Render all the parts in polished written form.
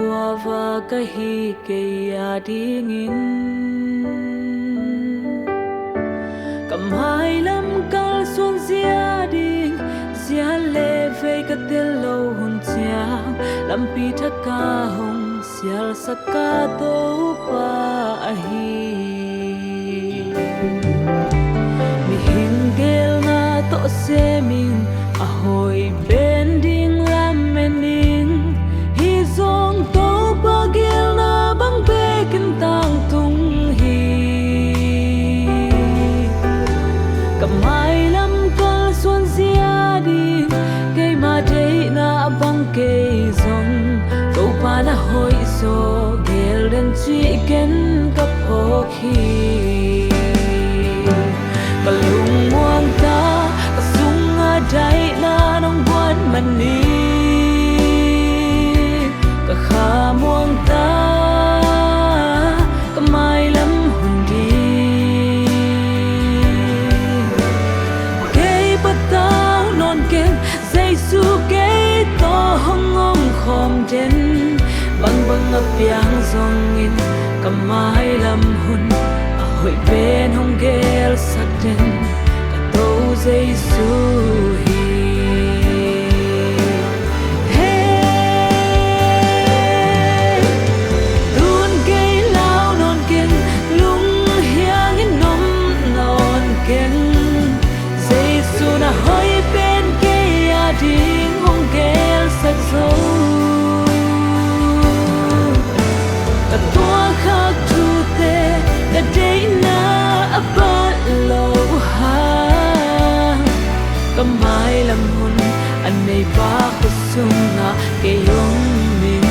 qua và cái hi cây đi nghìn cầm hai lắm cal xuống gia đình gia lệ về cái tên lâu hồn chiang làm pi thắc ca hồng sial sakka tô pa hi mi hingel na to se min a hoi bending lam mening hi zong to pa gel na bang be kin tang tung hi kamai lam kal suan zia di cây ma de na bang cây zong to pa na hoi so gel den chi ken ka pho khi kalung muang ta kasung adai na nong buat mani ka kha muang ta kamai lam hundi ke patao non ken Giêsu ke to hong ngom khom den bang bang ap yang zong in kamai lam hun a hoi ben hong gel sak den ka to Giêsu hi hey tun ke lao non ken lung hiang in nom non ken Giêsu na hoi ben ke a ding hong gel sak zo ka tua khak tu te na day na abat lo ha kamai lam hun an nei ba ko sung na ke yong min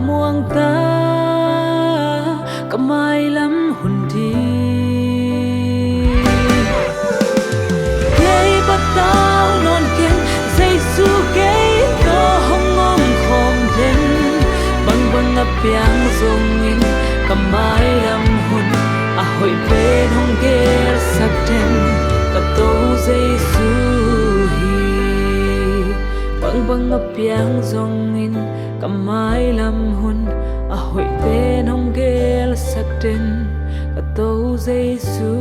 muang ta kamai lam hundi cây patao non ken Giêsu ke to hong ngom khom den bang bang ap yang zong in kamai lam hun a hoi ben hong gel sak den ka to Giêsu hi bang bang ap yang zong in kamai lam hun a hoi ben hong gel sak den ka to Giêsu